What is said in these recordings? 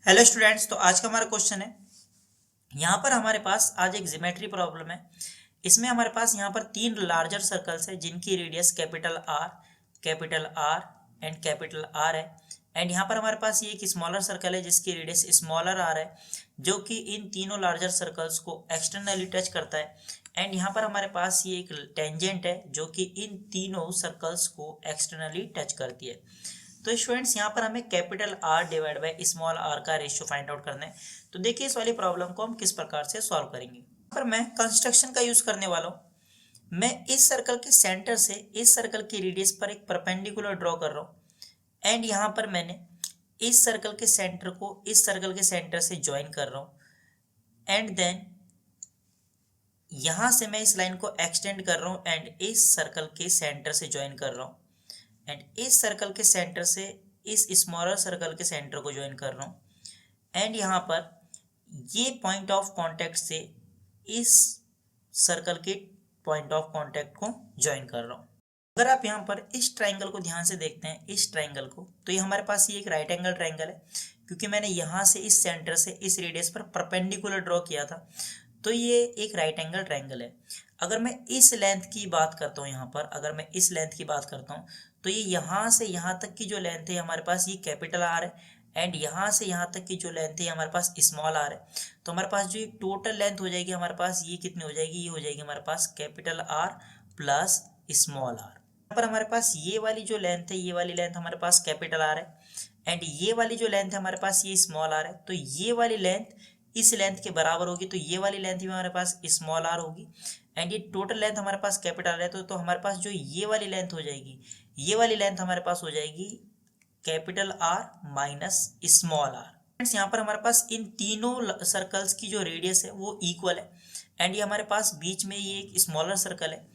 Hello students. तो आज का हमारा क्वेश्चन है, यहाँ पर हमारे पास आज एक ज्योमेट्री प्रॉब्लम है। इसमें हमारे पास यहाँ पर तीन लार्जर सर्कल्स है जिनकी radius capital R and capital R है। एंड यहाँ पर हमारे पास ये एक स्मॉलर सर्कल है जिसकी रेडियस स्मॉलर आर है, जो कि इन तीनों लार्जर सर्कल्स को एक्सटर्नली टच करता है। एंड यहाँ पर हमारे पास ये एक टेंजेंट है जो कि इन तीनों सर्कल्स को एक्सटर्नली टच करती है। तो स्टूडेंट्स यहाँ पर हमें capital R divide by small r का रेशियो फाइंड आउट करना है। तो देखिए इस वाली प्रॉब्लम को हम किस प्रकार से सॉल्व करेंगे। यहाँ पर मैं कंस्ट्रक्शन का यूज करने वाला हूँ। मैं इस सर्कल के सेंटर से इस सर्कल की रेडियस पर एक परपेंडिकुलर ड्रॉ कर रहा हूँ। एंड यहाँ पर मैंने इस सर्कल के सेंटर को इस सर्कल के सेंटर से ज्वाइन कर रहा हूँ। एंड देन यहाँ से मैं इस लाइन को एक्सटेंड कर रहा हूँ एंड इस सर्कल के सेंटर से ज्वाइन कर रहा हूँ। एंड इस सर्कल के सेंटर से इस स्मॉलर सर्कल के सेंटर को ज्वाइन कर रहा हूँ। एंड यहाँ पर ये पॉइंट ऑफ कांटेक्ट से इस सर्कल के पॉइंट ऑफ कांटेक्ट को ज्वाइन कर रहा हूँ। अगर आप यहाँ पर इस ट्राइंगल को ध्यान से देखते हैं, इस ट्राइंगल को, तो ये हमारे पास ये एक राइट एंगल ट्राइंगल है, क्योंकि मैंने यहाँ से इस सेंटर से इस रेडियस पर परपेंडिकुलर ड्रॉ किया था। तो ये एक राइट एंगल ट्राइंगल है। अगर मैं इस लेंथ की बात करता हूँ, यहाँ पर अगर मैं इस लेंथ की बात करता हूँ, तो ये यहाँ से यहाँ तक की जो लेंथ है हमारे पास ये कैपिटल आर है। एंड यहाँ से यहाँ तक की जो लेंथ है हमारे पास स्मॉल आर है। तो हमारे पास जो ये टोटल लेंथ हो जाएगी हमारे पास ये कितनी हो जाएगी, ये हो जाएगी हमारे पास capital R plus small r. यहाँ पर हमारे पास ये वाली जो लेंथ है, ये वाली लेंथ हमारे पास कैपिटल आर है। एंड ये वाली जो लेंथ है हमारे पास ये स्मॉल आर है। तो ये वाली लेंथ इस लेंथ के बराबर होगी, तो ये वाली लेंथ भी हमारे पास स्मॉल आर होगी। एंड ये टोटल लेंथ हमारे पास कैपिटल है, तो हमारे पास जो ये वाली लेंथ हो जाएगी, ये वाली लेंथ हमारे पास हो जाएगी capital R minus small r. Friends यहाँ पर हमारे पास इन तीनों सर्कल्स की जो रेडियस है वो इक्वल है। एंड ये हमारे पास बीच में ये एक स्मॉलर सर्कल है,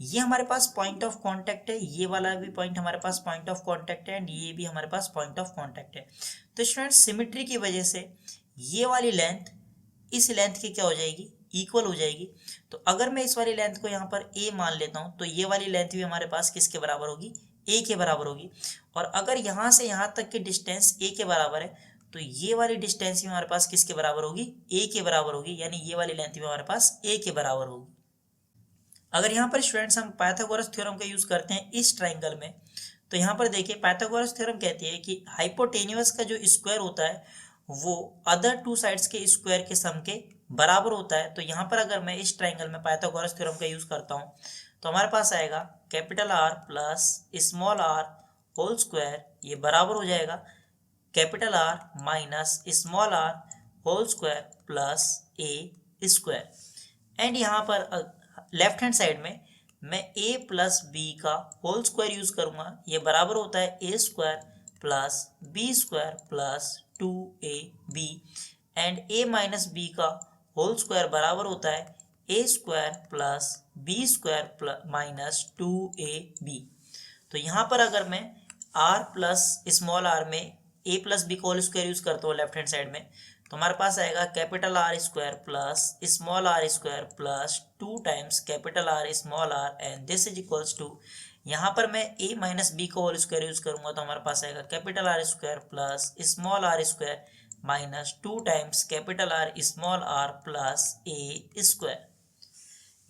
ये हमारे पास पॉइंट ऑफ कांटेक्ट है, ये वाला भी पॉइंट हमारे पास पॉइंट ऑफ कांटेक्ट है एंड ये भी हमारे पास पॉइंट ऑफ कांटेक्ट है। तो स्टूडेंट्स सिमेट्री की वजह से ये वाली लेंथ इस लेंथ की क्या हो जाएगी, इक्वल हो जाएगी। तो अगर मैं इस वाली लेंथ को यहाँ पर a मान लेता हूँ, तो ये वाली लेंथ भी हमारे पास किसके बराबर होगी, a के बराबर होगी। और अगर यहाँ से यहाँ तक की डिस्टेंस a के बराबर है, तो ये वाली डिस्टेंस भी हमारे पास किसके बराबर होगी, a के बराबर होगी, यानी ये वाली लेंथ भी हमारे पास a के बराबर होगी। अगर यहाँ पर स्टूडेंट्स हम पाइथागोरस थ्योरम का यूज करते हैं इस ट्राइंगल में, तो यहाँ पर देखिए पाइथागोरस थ्योरम कहती है कि हाइपोटेन्यूअस का जो स्क्वायर होता है वो अदर टू साइड्स के स्क्वायर के सम के बराबर होता है। तो यहाँ पर अगर मैं इस ट्राइंगल में पाइथागोरस थ्योरम का यूज करता हूँ, तो हमारे पास आएगा capital R plus small are whole square, ये बराबर हो जाएगा capital R minus small are whole square plus a square. And यहाँ पर लेफ्ट हैंड साइड में मैं a प्लस बी का होल स्क्वायर यूज करूंगा, ये बराबर होता है a square plus b square plus 2ab। And a minus b का होल स्क्वायर बराबर होता है a square plus b square minus 2ab। तो यहाँ पर अगर मैं r प्लस स्मॉल r में a प्लस बी का होल स्क्वायर यूज करता हूँ लेफ्ट हैंड साइड में, तो हमारे पास आएगा capital R square plus small are square plus 2 times capital R small r and this is equals to, यहाँ पर मैं a माइनस बी का होल स्क्वायर यूज करूंगा, तो हमारे पास आएगा capital R square plus small are square minus 2 times capital R small r plus a square.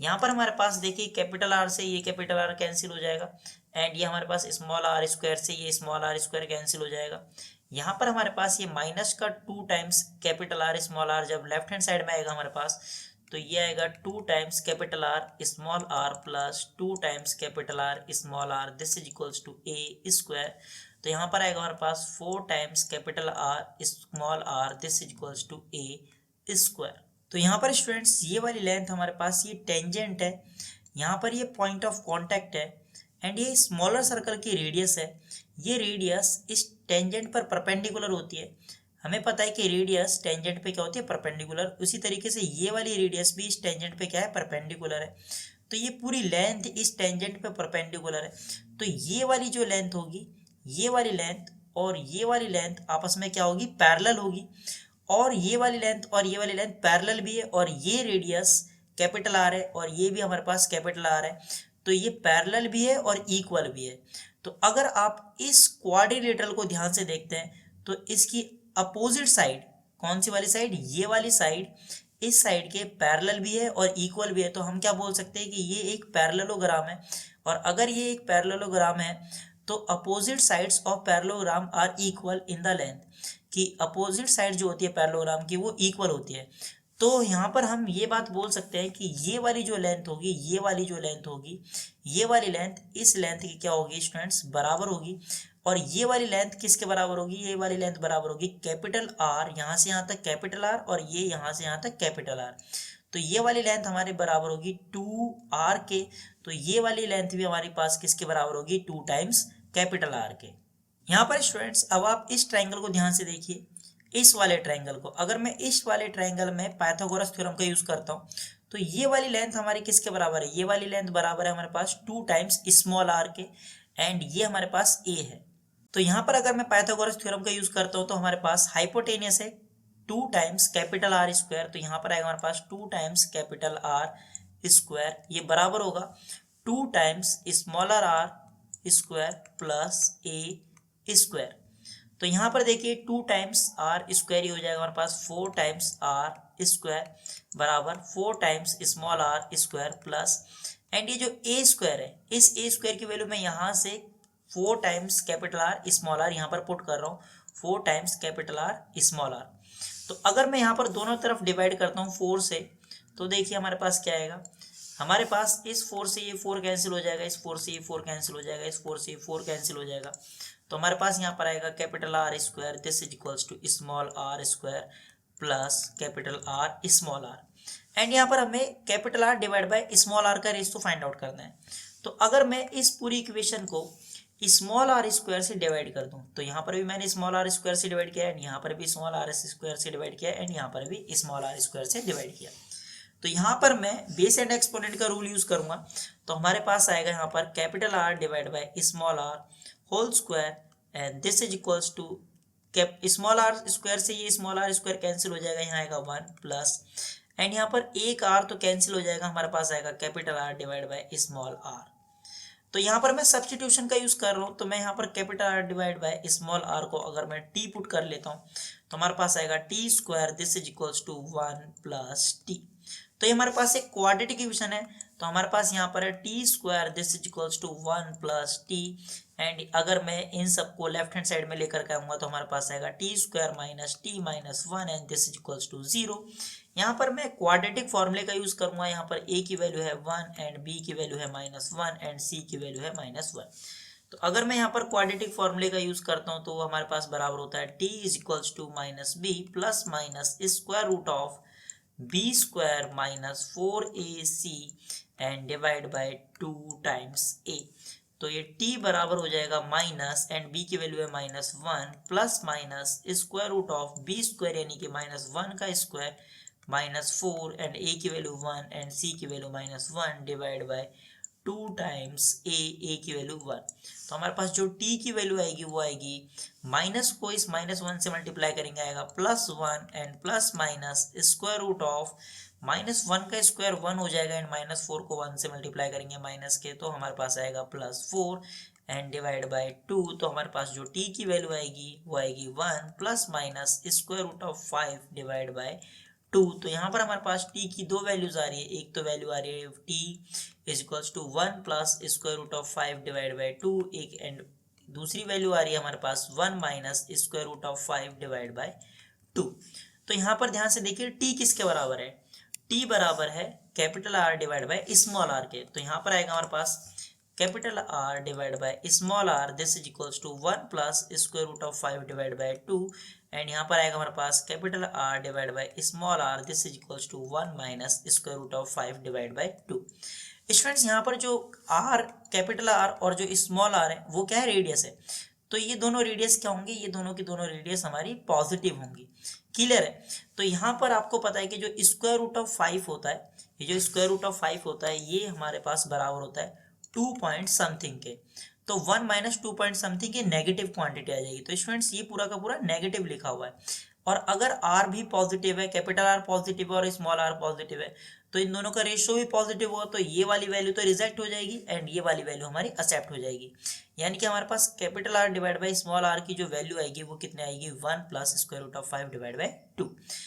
यहाँ पर हमारे पास देखिए कैपिटल आर से ये कैपिटल आर कैंसिल हो जाएगा एंड ये हमारे पास स्मॉल आर स्क्वायर से ये स्मॉल आर स्क्वायर कैंसिल हो जाएगा। यहाँ पर हमारे पास ये माइनस का 2 times capital R small r जब लेफ्ट हैंड साइड में आएगा हमारे पास, तो ये आएगा 2 times capital R small r plus 2 times capital R small r, this is equals to a square. तो यहाँ पर आएगा हमारे पास 4 times capital R small r, this is equals to a square. तो यहाँ पर स्टूडेंट्स ये वाली लेंथ हमारे पास ये टेंजेंट है, यहाँ पर ये पॉइंट ऑफ कांटेक्ट है एंड ये स्मॉलर सर्कल की रेडियस है। ये रेडियस इस टेंजेंट पर परपेंडिकुलर होती है। हमें पता है कि रेडियस टेंजेंट पे क्या होती है, परपेंडिकुलर। उसी तरीके से ये वाली रेडियस भी इस टेंजेंट पे क्या है, परपेंडिकुलर है। तो ये पूरी लेंथ इस टेंजेंट पे परपेंडिकुलर है। तो ये वाली जो लेंथ होगी, ये वाली लेंथ और ये वाली लेंथ आपस में क्या होगी, पैरेलल होगी। और ये वाली लेंथ और ये वाली लेंथ पैरेलल भी है और ये रेडियस कैपिटल आर है और ये भी हमारे पास कैपिटल आर है। तो ये पैरेलल भी है और इक्वल भी है। तो अगर आप इस क्वाड्रिलेटरल को ध्यान से देखते हैं तो इसकी अपोजिट साइड, कौन सी वाली साइड, ये वाली साइड इस साइड के पैरेलल भी है और इक्वल भी है, तो हम क्या बोल सकते हैं कि ये एक पैरेललोग्राम है। और अगर ये एक पैरेललोग्राम है तो opposite sides of parallelogram are equal in the length, कि अपोजिट साइड जो होती है पैरेललोग्राम की वो इक्वल होती है। तो यहाँ पर हम ये बात बोल सकते हैं कि ये वाली जो लेंथ होगी, ये वाली जो लेंथ होगी, ये वाली लेंथ इस लेंथ की क्या होगी स्टूडेंट्स, बराबर होगी। और ये वाली लेंथ किसके बराबर होगी, ये वाली लेंथ बराबर होगी कैपिटल आर, यहाँ से यहाँ तक कैपिटल आर, और ये यहाँ से यहाँ तक कैपिटल आर। तो ये वाली लेंथ हमारे बराबर होगी 2r के। तो ये वाली लेंथ भी हमारे पास किसके बराबर होगी, 2 टाइम्स कैपिटल आर के। यहाँ पर स्टूडेंट्स अब आप इस ट्राइंगल को ध्यान से देखिए, इस वाले ट्राइंगल को, अगर मैं इस वाले ट्राइंगल में पाइथागोरस थ्योरम का यूज करता हूँ तो ये वाली लेंथ हमारी किसके बराबर है, ये वाली लेंथ बराबर है हमारे पास 2 टाइम्स स्मॉल r के, एंड ये हमारे पास a है। तो यहाँ पर अगर मैं पाइथागोरस थ्योरम का यूज करता हूँ तो हमारे पास हाइपोटेनियस है 2 टाइम्स कैपिटल आर स्क्वायर, तो यहाँ पर आएगा हमारे पास 2 टाइम्स कैपिटल आर स्क्वायर, ये बराबर होगा 2 times smaller r square plus a square. तो यहाँ पर देखिए 2 टाइम्स आर स्क्वायर ही हो जाएगा हमारे पास 4 टाइम्स आर स्क्वायर बराबर 4 times small are square plus, and ये जो a स्क्वायर है, इस a स्क्वायर की वैल्यू मैं यहाँ से 4 times capital R small r यहाँ पर पुट कर रहा हूँ, 4 times capital R small are. तो अगर मैं यहाँ पर दोनों तरफ डिवाइड करता हूँ 4 से, तो देखिए हमारे पास क्या आएगा, हमारे पास इस 4 से ये 4 कैंसिल हो जाएगा, इस 4 से ये 4 कैंसिल हो जाएगा, इस 4 से ये 4 कैंसिल हो जाएगा। तो हमारे पास यहाँ पर आएगा capital R square this is equals to small are square plus capital R small r, and यहाँ पर हमें capital R divide by small r का रेशियो फाइंड आउट करना है। तो अगर मैं इस पूरी इक्वेशन को स्मॉल आर स्क्वायर से डिवाइड कर दूं, तो यहाँ पर भी मैंने स्मॉल आर स्क्वायर से डिवाइड किया, एंड यहाँ पर भी स्मॉल आर स्क्वायर से डिवाइड किया, एंड यहाँ पर भी स्मॉल आर स्क्वायर से डिवाइड किया। तो यहाँ पर मैं बेस एंड एक्सपोनेंट का रूल यूज करूंगा, तो हमारे पास आएगा यहाँ पर capital R divide by small are whole square, and this is equals to small are square से ये स्मॉल आर स्क्वायर कैंसिल हो जाएगा, यहाँ आएगा 1 प्लस, एंड यहाँ पर एक आर तो कैंसिल हो जाएगा, हमारे पास आएगा capital R divide by small are. तो यहाँ पर मैं सब्स्टिट्यूशन का यूज कर रहा हूँ, तो मैं यहाँ पर capital R divide by small R को अगर मैं टी पुट कर लेता हूँ तो हमारे पास आएगा T square this is equals to 1 plus T. तो ये हमारे पास एक क्वाड्रेटिक इक्वेशन है, तो हमारे पास यहाँ पर है T square this is equals to 1 plus T, and अगर मैं इन सबको लेफ्ट हैंड साइड में लेकर के आऊंगा तो हमारे पास आएगा T square minus T minus 1 and this is equals to 0। यहाँ पर मैं क्वाड्रेटिक फॉर्मूले का यूज करूंगा, यहाँ पर a की वैल्यू है 1 एंड b की वैल्यू है -1 एंड c की वैल्यू है -1। तो अगर मैं यहाँ पर क्वाड्रेटिक फॉर्मूले का यूज करता हूँ तो वो हमारे पास बराबर होता है t is equals to minus B plus minus square root of b square minus 4ac and divide by 2 times a। तो ये t बराबर हो जाएगा माइनस एंड b की वैल्यू है -1 plus minus square root of b square यानी कि -1 का स्क्वायर -4 एंड a की वैल्यू 1 एंड c की value -1 divide by 2 times a की वैल्यू 1। तो हमारे पास जो t की वैल्यू आएगी वो आएगी, माइनस को इस -1 से मल्टीप्लाई करेंगे आएगा +1 and plus minus square root of -1 का स्क्वायर 1 हो जाएगा एंड -4 को 1 से मल्टीप्लाई करेंगे माइनस के, तो हमारे पास आएगा +4 एंड डिवाइड बाय 2। तो हमारे पास जो t की वैल्यू आएगी वो आएगी 1 plus minus square root of 5 divide by 2। तो यहाँ पर हमारे पास t की दो वैल्यूज आ रही है, एक तो वैल्यू आ रही है t is equals to 1 plus square root of 5 divide by 2, एक एंड दूसरी वैल्यू आ रही है हमारे पास 1 minus square root of 5 divide by 2। तो यहाँ पर ध्यान से देखिए t किसके बराबर है, t बराबर है capital R divide by small r के। तो यहाँ पर आएगा हमारे पास capital R divide by small r this is equals to 1 plus square root of 5 divide by 2, and यहाँ पर आएगा हमारे पास capital R divide by small r this is equals to 1 minus square root of 5 divide by 2। Students यहाँ पर जो r capital R और जो स्मॉल r है वो क्या है, रेडियस है। तो ये दोनों रेडियस क्या होंगे, ये दोनों की दोनों रेडियस हमारी पॉजिटिव होंगी, क्लियर है। तो यहाँ पर आपको पता है कि जो स्क्वायर रूट ऑफ 5 होता है, ये जो स्क्वायर रूट ऑफ 5 होता है ये हमारे पास बराबर होता है 2 पॉइंट समथिंग के। तो 1 माइनस 2 पॉइंट समथिंग की नेगेटिव क्वांटिटी आ जाएगी। तो स्टूडेंट्स ये पूरा का पूरा नेगेटिव लिखा हुआ है, और अगर r भी पॉजिटिव है, कैपिटल R पॉजिटिव है और स्मॉल r पॉजिटिव है, तो इन दोनों का रेशियो भी पॉजिटिव होगा, तो ये वाली वैल्यू तो रिजेक्ट हो जाएगी एंड ये वाली वैल्यू हमारी एक्सेप्ट हो जाएगी। यानी कि हमारे पास capital R divide by small r की जो वैल्यू आएगी वो कितने आएगी, 1 plus square root of 5 divide by 2।